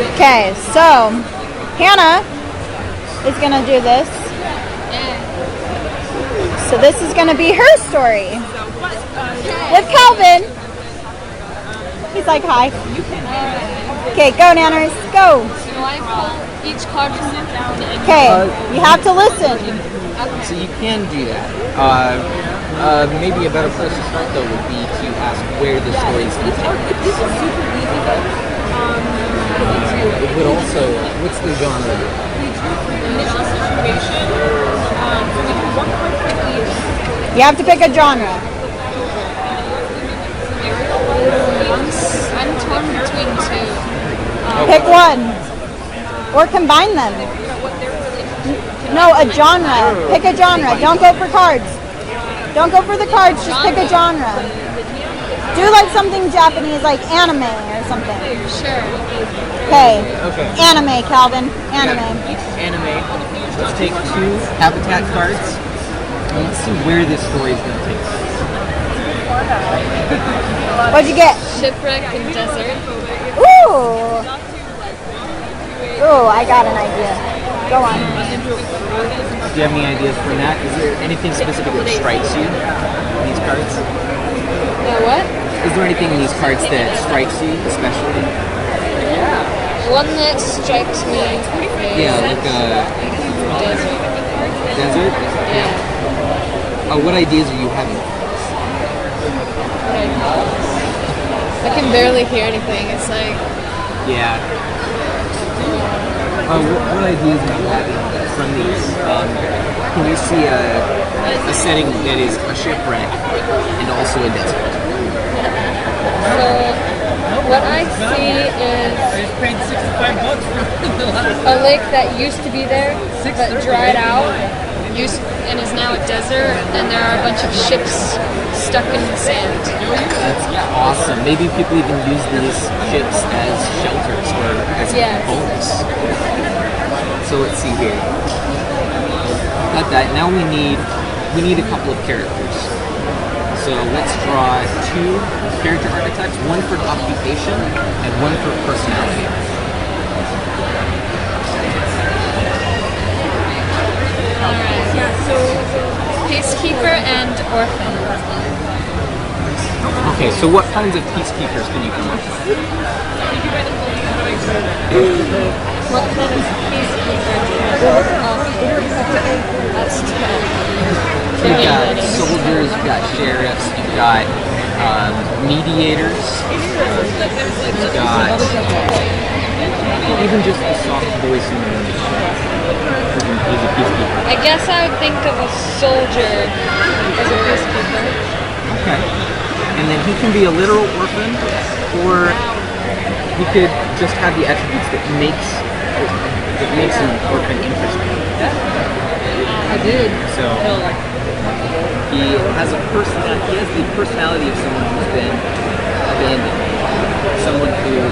Okay, so Hannah is going to do this. So this is going to be her story with Calvin. He's like, hi. Okay, go Nanners, go. So I pull each card from down. Okay, you have to listen. So you can do that. Maybe a better place to start though would be to ask where the story is going to take place. But also, what's the genre? Initial situation. You have to pick a genre. I'm torn between two. Pick one. Or combine them. No, a genre. Pick a genre. Don't go for cards. Don't go for the cards, just pick a genre. Do like something Japanese, like anime or something. Sure. Okay. Anime, Calvin. Anime. Anime. Let's take 2 habitat cards. And let's see where this story is going to take us. What'd you get? Shipwreck and desert. Ooh. Ooh, I got an idea. Go on. Do you have any ideas for that? Is there anything specific that strikes you in these cards? What? Is there anything in these cards that strikes you especially? One that strikes me. Yeah, like Desert. desert? Yeah. What ideas are you having? I can barely hear anything. It's like. Yeah. What ideas are you having from these? Can you see a setting that is a shipwreck and also a desert? So, what I see is a lake that used to be there, but dried out, and is now a desert, and there are a bunch of ships stuck in the sand. That's awesome. Maybe people even use these ships as shelters or as boats. So let's see here. Got that. Now we need a couple of characters. So let's draw 2 character archetypes, one for occupation and one for personality. Alright, so peacekeeper and orphan. Okay, so what kinds of peacekeepers can you come up with? What kind of peacekeeper? That's 10. You've got soldiers, you've got sheriffs, you've got mediators, you've got even just the soft voice in the nation is a peacekeeper. I guess I would think of a soldier as a peacekeeper. Okay. And then he can be a literal orphan, or he could just have the attributes that makes an orphan interesting. I did. So he has the personality of someone who's been abandoned, someone who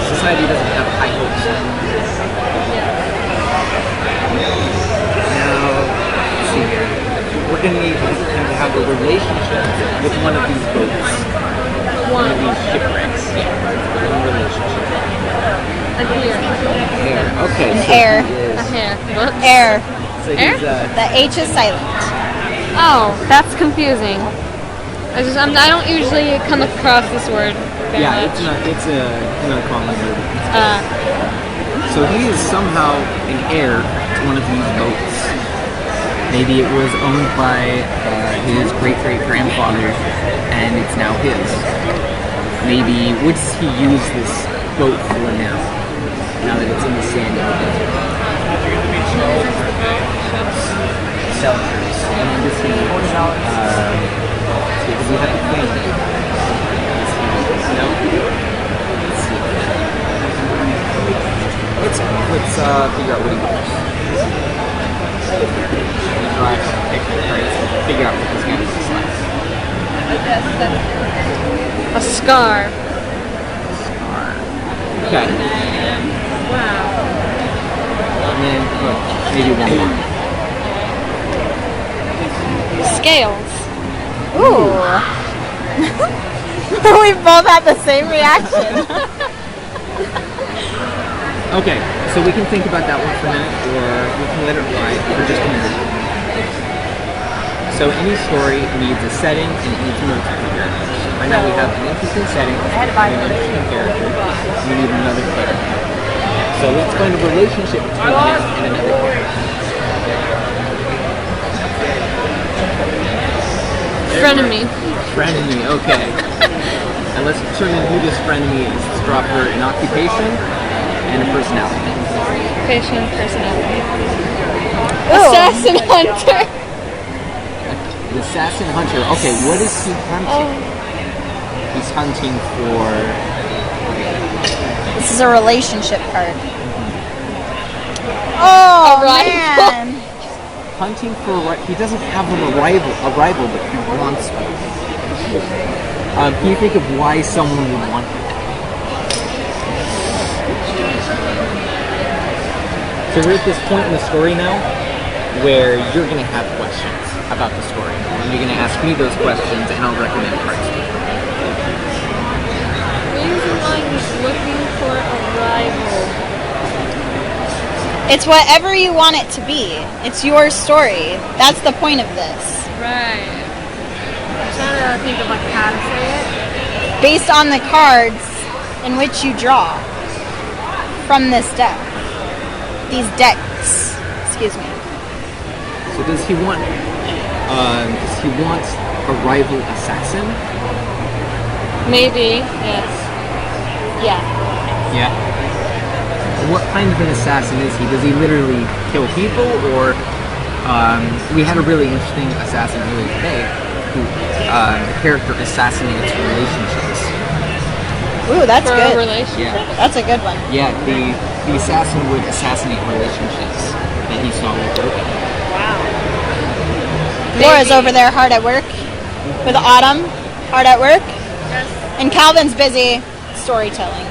society doesn't have high hopes for. Now, let's see here. We're going to need him to have a relationship with one of these boats. One of these shipwrecks. Yeah. One relationship. A hair. Okay. An so air. A hair. What? Air. So Air? he's, The H is silent. Oh, that's confusing. I don't usually come across this word very much. it's an uncommon word. So he is somehow an heir to one of these boats. Maybe it was owned by his great-great-grandfather, and it's now his. Maybe, what does he use this boat for now that it's in the sand of the desert? Shelters. And does he, does he have a plane? No? Let's see. Let's figure out what he does. Draw a picture, right? Figure out what this guy looks like. A scar. Okay. Wow. And then, maybe one more. Scales. Ooh. We both had the same reaction. Okay, so we can think about that one for a minute, or we can let it ride for just a minute. So any story needs a setting and it needs multiple characters. Right now we have an interesting setting, an interesting character, we need another character. So let's find a relationship between him and another character. Frenemy. Frenemy, okay. And let's determine who this frenemy is. Let's drop her an occupation and a personality. Occupation, personality. Ooh. Assassin hunter. The assassin hunter. Okay, what is he hunting? He's hunting for... This is a relationship card. Oh, man. Hunting for he doesn't have a rival, but he wants one. Can you think of why someone would want him? So we're at this point in the story now where you're going to have questions about the story. And you're going to ask me those questions and I'll recommend cards to you. Reason why he's looking for a rival. It's whatever you want it to be. It's your story. That's the point of this. Right. I'm trying to think of like how to say it. Based on the cards in which you draw from this deck. These decks. Excuse me. So does he want a rival assassin? Maybe, yes. Yeah. Yeah. What kind of an assassin is he? Does he literally kill people, or we had a really interesting assassin earlier today who the character assassinates relationships. Ooh, that's For good. a relationship? Yeah. That's a good one. Yeah, the assassin would assassinate relationships that he saw were broken. Wow. Laura's over there hard at work with Autumn, hard at work. Yes. And Calvin's busy storytelling.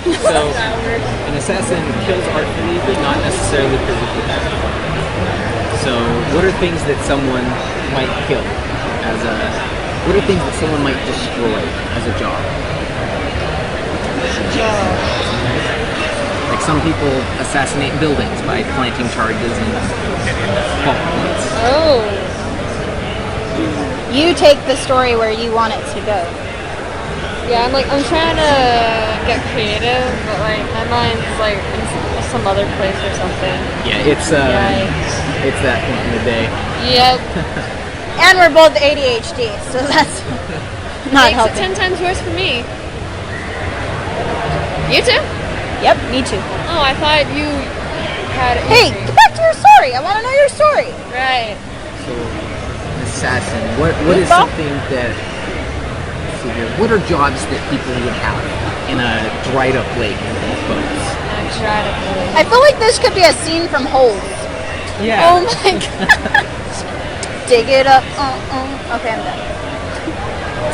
So, an assassin kills artfully, but not necessarily physically. So, what are things that someone might kill as a... What are things that someone might destroy as a job? Like some people assassinate buildings by planting charges and fault points. Oh. You take the story where you want it to go. Yeah, I'm trying to get creative, but like my mind's like in some other place or something. Yeah, it's that point in the day. Yep. And we're both ADHD, so that's not Makes it helping. 10 times worse for me. You too? Yep, me too. Oh, I thought you had it. Hey, easy. get back to your story. I want to know your story. Right. So, an assassin. What is Meatball? something that... Let's see here. What are jobs that people would have in a dried up lake with boats? I tried to put it. I feel like this could be a scene from Holes. Yeah. Oh my god. Dig it up. Okay, I'm done.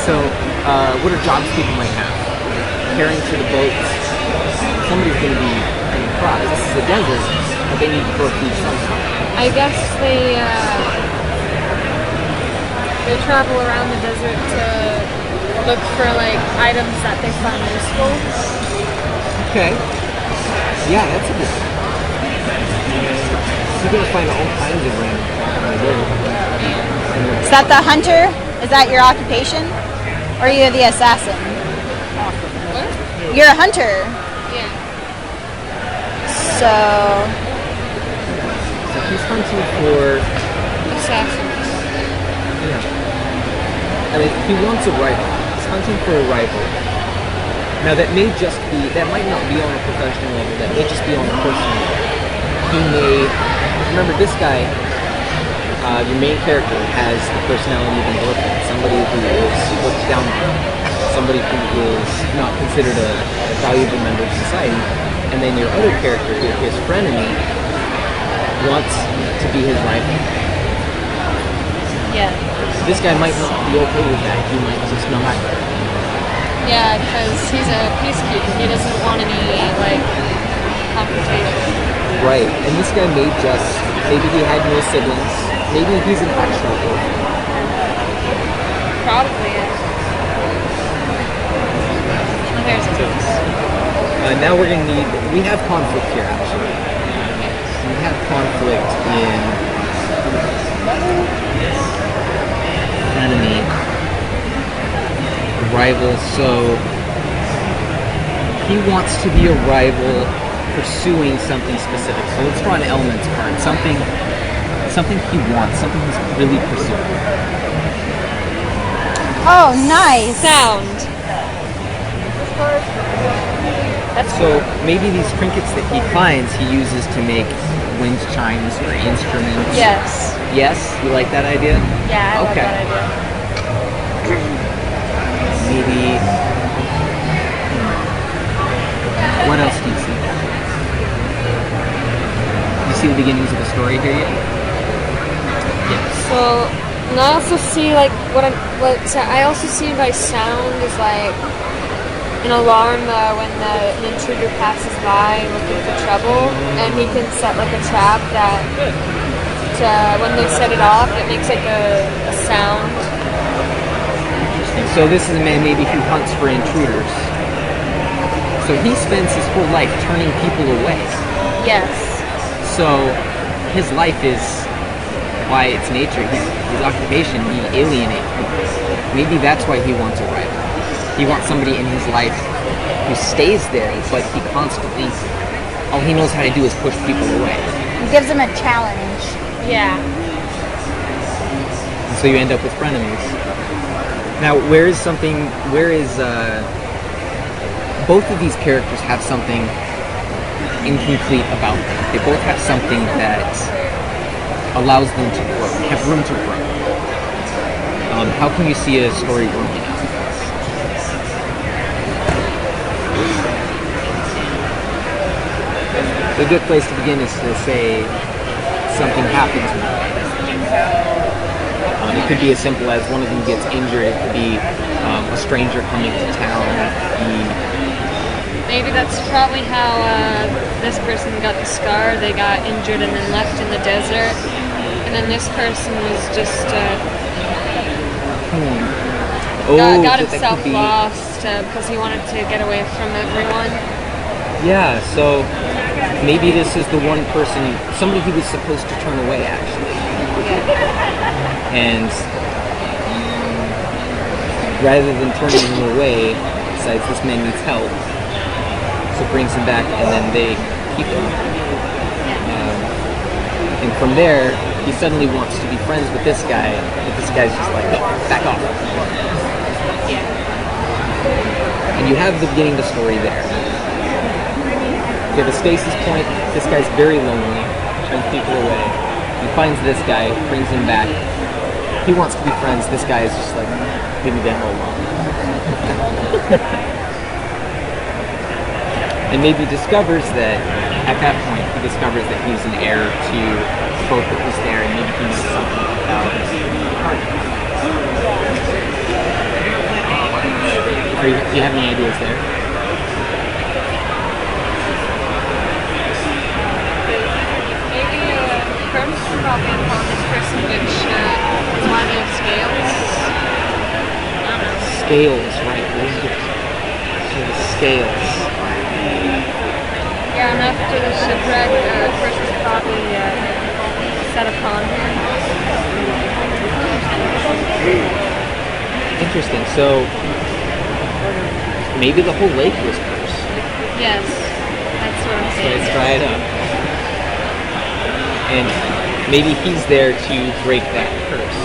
So, what are jobs people might have? Caring for the boats. Somebody's going to be paying crops. This is a desert, but they need to grow food somehow. I guess they travel around the desert to look for like items that they find useful. Okay. Yeah, that's a good one. You're going to find all kinds of random Is that the hunter? Is that your occupation? Or are you the assassin? What? You're a hunter. Yeah. So, So he's hunting for... Assassins. Yeah. I mean, he wants a rival. He's hunting for a rival. Now that may just be, that might not be on a professional level, that may just be on a personal level. He may, remember this guy, your main character has the personality of an orphan, somebody who is looked down on, somebody who is not considered a valuable member of society, and then your other character here, his frenemy, wants to be his rival. Yeah. This guy might not be okay with that, he might just not. Yeah, because he's a peacekeeper. He doesn't want any like confrontation. Right, and this guy may just, maybe he had no siblings, maybe he's an actual orphan. Probably is. Oh, there's a piece. Now we're gonna need. We have conflict here actually. We have conflict in enemy, rival. So he wants to be a rival, pursuing something specific. So let's draw an elements card. Something he wants. Something he's really pursuing. Oh, nice. Sound. So maybe these trinkets that he finds, he uses to make wind chimes or instruments. Yes. Yes? You like that idea? Yeah, I love Okay. that idea. Maybe. What else do you see? You see the beginnings of the story here yet? Yes. So, and I also see like I also see by sound is like an alarm when an intruder passes by looking for trouble, and he can set like a trap that when they set it off, it makes like a sound. Interesting. So this is a man maybe who hunts for intruders. So he spends his whole life turning people away. Yes. So his life is, by its nature, his occupation, he alienates people. Maybe that's why he wants a rival. He wants somebody in his life who stays there, but he constantly, all he knows how to do is push people away. It gives him a challenge. Yeah. And so you end up with frenemies. Now, both of these characters have something incomplete about them. They both have something that allows them to grow, have room to grow. How can you see a story working out? A good place to begin is to say something happens with them. It could be as simple as one of them gets injured. It could be a stranger coming to town. Maybe that's probably how this person got the scar. They got injured and then left in the desert. And then this person was just got himself lost because he wanted to get away from everyone. Yeah, so maybe this is the one person, somebody he was supposed to turn away actually. And rather than turning him away, decides this man needs help. So brings him back, and then they keep him. And from there, he suddenly wants to be friends with this guy, but this guy's just like, back off. And you have the beginning of the story there. You have a stasis point. This guy's very lonely, turns people away. He finds this guy, brings him back. He wants to be friends. This guy is just like, leave me the hell alone. And maybe discovers that, at that point, he discovers that he's an heir to the boat that was there, and maybe he knows something about it. Do you have any ideas there? Maybe first probably upon this person which is one of scales. Scales, right. So the scales. Yeah, and after the shipwreck, the person's probably set upon him. Interesting. So maybe the whole lake was cursed. Yes, that's what I'm So saying. it's dried up. And maybe he's there to break that curse.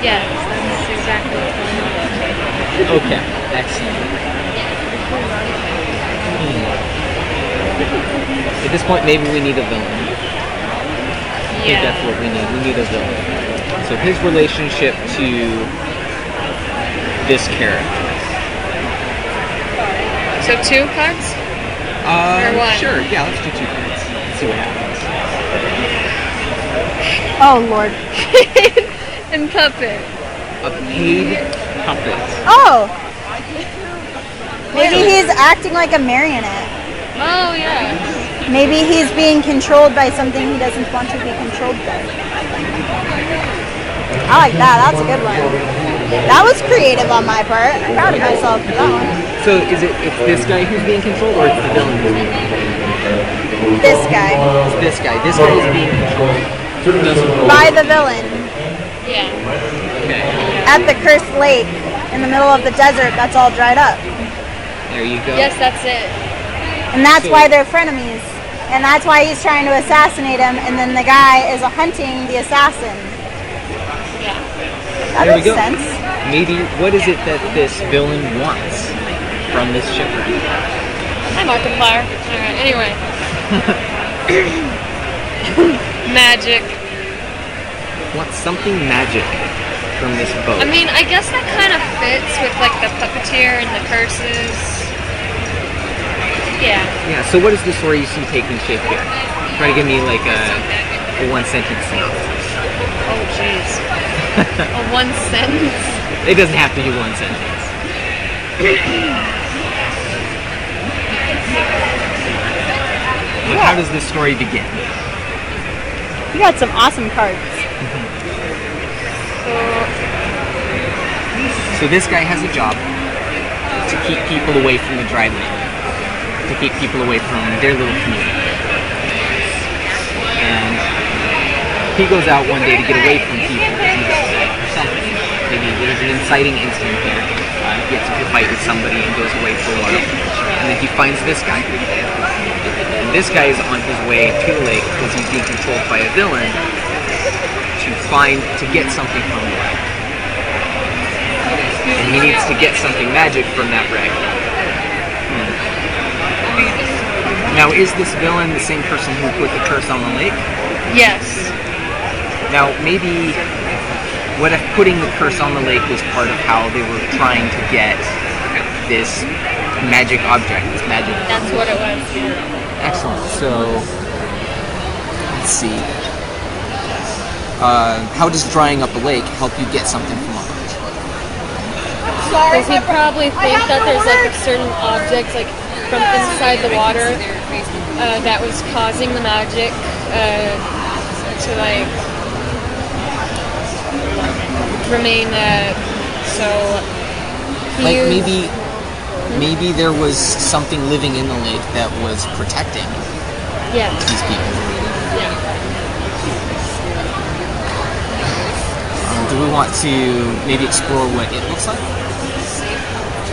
Yes, that's exactly what's going on. Okay, excellent. At this point, maybe we need a villain. I think that's what we need. We need a villain. So his relationship to this character. So 2 cards? Or one? Sure, yeah, let's do 2 cards. Let's see what happens. Oh, Lord. And puppet. A paid puppet. Oh! Maybe he's acting like a marionette. Oh, yeah. Maybe he's being controlled by something he doesn't want to be controlled by. I like that. That's a good one. That was creative on my part. I'm proud of myself for that one. So So is it's this guy who's being controlled, or it's the villain who's being controlled? This guy. It's this guy. This guy is being controlled. By the villain. Yeah. Okay. At the cursed lake in the middle of the desert that's all dried up. There you go. Yes, that's it. And that's why they're frenemies. And that's why he's trying to assassinate him, and then the guy is hunting the assassin. Yeah. That There we makes go. sense. Maybe what is it that this villain wants from this shipper? Hi, Markiplier. Alright, anyway. Magic. Wants something magic from this boat. I mean, I guess that kind of fits with like the puppeteer and the curses. Yeah. Yeah, so what is the story you see taking shape here? Try to give me like a one sentence synopsis. Oh, jeez. A one sentence. It doesn't have to be one sentence. But how does this story begin? You got some awesome cards. So this guy has a job to keep people away from the dry lake, to keep people away from their little community. And he goes out one day to get away from people or something. Maybe there's an inciting incident there. He gets into a fight with somebody and goes away for a while. And then he finds this guy. And this guy is on his way to the lake because he's being controlled by a villain to get something from the wreck. And he needs to get something magic from that wreck. Now, is this villain the same person who put the curse on the lake? Yes. Now, maybe what if putting the curse on the lake was part of how they were trying to get this magic object, this magic. That's what it was. Excellent. So, let's see. How does drying up a lake help you get something from a lake? Does he probably think that there's like a certain object, like from inside the water, that was causing the magic to like remain? So he Like used, maybe there was something living in the lake that was protecting yeah, these people. yeah. Do we want to maybe explore what it looks like?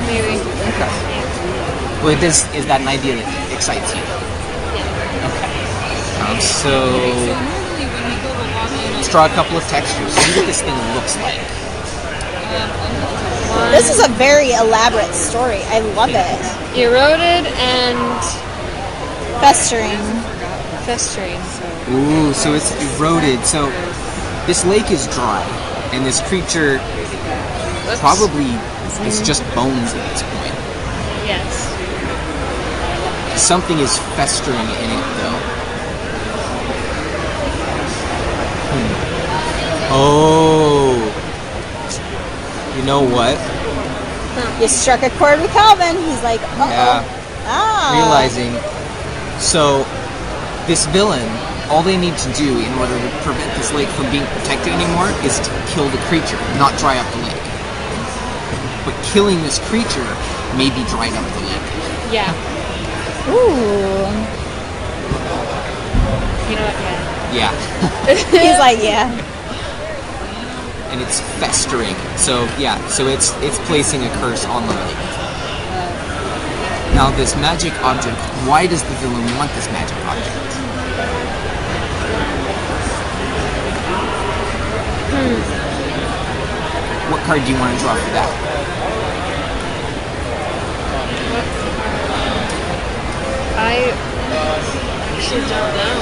Maybe. Okay. Well, is that an idea that excites you? Okay. So let's draw a couple of textures. See what this thing looks like. This is a very elaborate story. I love it. Eroded and Festering. festering. Ooh, so it's eroded. So this lake is dry, and this creature probably is just bones at this point. Yes. Something is festering in it, though. Oh. You know what? You struck a chord with Calvin. He's like, uh-oh. Yeah. Ah. Realizing. So, this villain, all they need to do in order to prevent this lake from being protected anymore is to kill the creature, not dry up the lake. But killing this creature maybe dried up the lake. Yeah. Ooh. You know what? Yeah. He's like, yeah. And it's festering. So yeah, so it's placing a curse on the lake. Now this magic object, why does the villain want this magic object? What card do you want to draw for that? I actually don't know.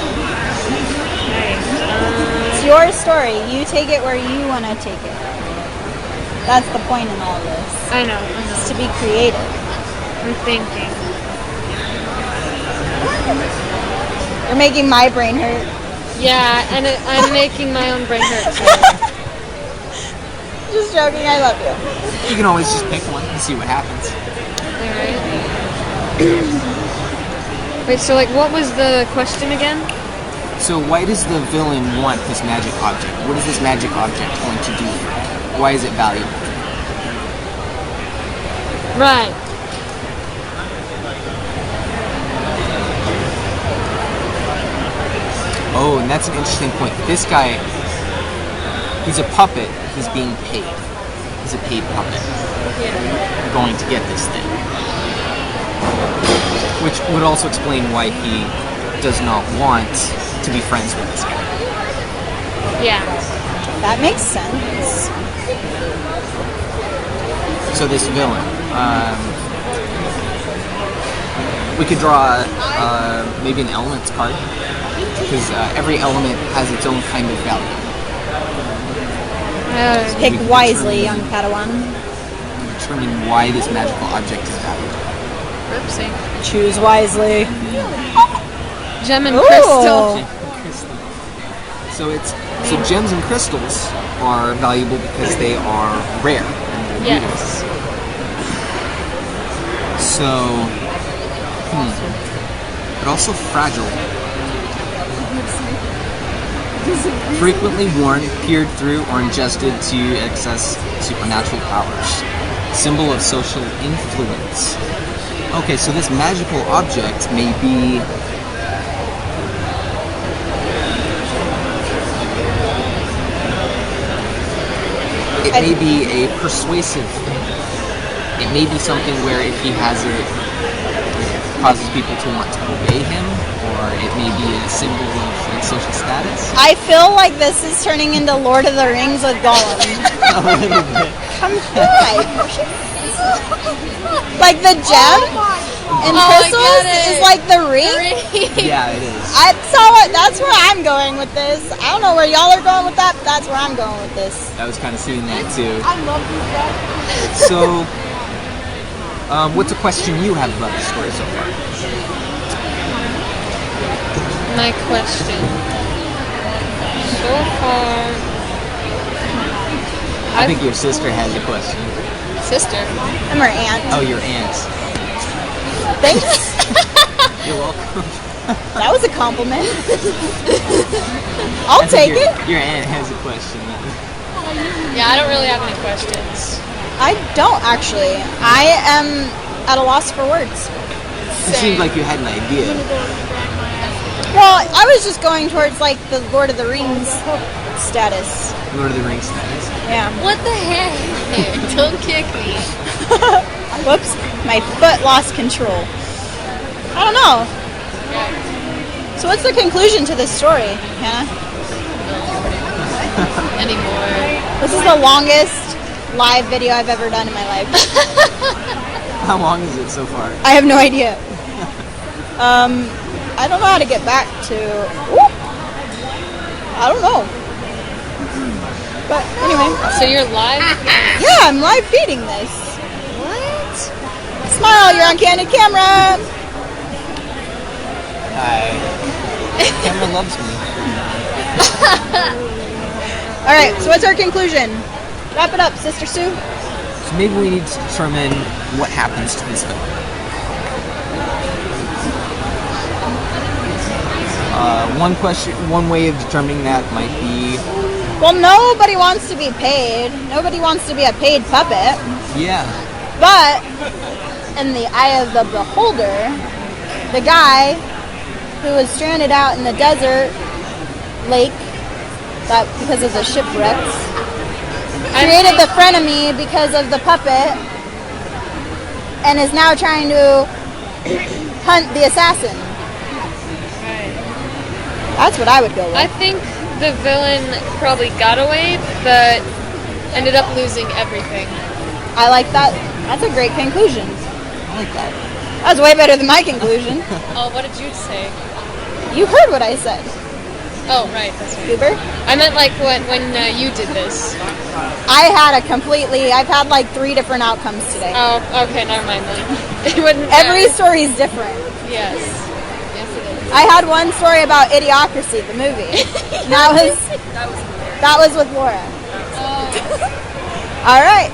It's your story. You take it where you want to take it. That's the point in all this. I know. Is to be creative. I'm thinking. You're making my brain hurt. Yeah, and I'm making my own brain hurt too. Just joking. I love you. You can always just pick one and see what happens. Alright. Wait, so like what was the question again? So why does the villain want this magic object? What is this magic object going to do? Why is it valuable? Right. and that's an interesting point. This guy, he's a puppet. He's being paid. He's a paid puppet. Going to get this thing. Which would also explain why he does not want to be friends with this guy. Yeah. That makes sense. So this villain, we could draw maybe an elements card, because every element has its own kind of value. Pick wisely, young Padawan. Determine why this magical object is valuable. Oopsie. Choose wisely. Gem and Ooh. crystal. So gems and crystals are valuable because they are rare. Yes. So, but also fragile. Frequently worn, peered through, or ingested to access supernatural powers. Symbol of social influence. Okay, so this magical object may be it may be a persuasive thing. It may be something where if he has it causes people to want to obey him, or it may be a symbol of like social status. I feel like this is turning into Lord of the Rings with Gollum. A little bit. Come through. Like the gem and I crystals get it. is like the ring. Yeah, it is. That's where I'm going with this. I don't know where y'all are going with that, but that's where I'm going with this. I was kind of seeing that too. I love these guys. So, what's a question you have about the story so far? My question. So far, I think your sister has a question. sister. I'm her aunt. Oh, your aunt. Thanks. You're welcome. That was a compliment. I'll I think take it. Your aunt has a question. Yeah, I don't really have any questions. I don't actually. I am at a loss for words. It seemed like you had an idea. Well, I was just going towards like the Lord of the Rings status. Lord of the Rings status. Yeah. What the heck? Don't kick me. Whoops. My foot lost control. I don't know. So what's the conclusion to this story, Hannah? Anymore. This is the longest live video I've ever done in my life. How long is it so far? I have no idea. I don't know how to get back to... Ooh. I don't know. But anyway. So you're live? Yeah, I'm live feeding this. What? Smile, you're on candid camera. Hi. Camera loves me. Alright, so what's our conclusion? Wrap it up, Sister Sue. So maybe we need to determine what happens to this film. One way of determining that might be... Well, nobody wants to be paid. Nobody wants to be a paid puppet. Yeah. But, in the eye of the beholder, the guy who was stranded out in the desert lake that because of the shipwrecks created the frenemy because of the puppet and is now trying to hunt the assassin. That's what I would go with. I think the villain probably got away, but ended up losing everything. I like that. That's a great conclusion. I like that. That was way better than my conclusion. Oh, what did you say? You heard what I said, Oh, right. That's right. Goober. I meant like when you did this. I've had like 3 different outcomes today. Oh, okay. Never mind then. It wouldn't Every matter. story is different. Yes. Yes, it is. I had one story about Idiocracy, the movie. And that was with Laura. Oh. All right.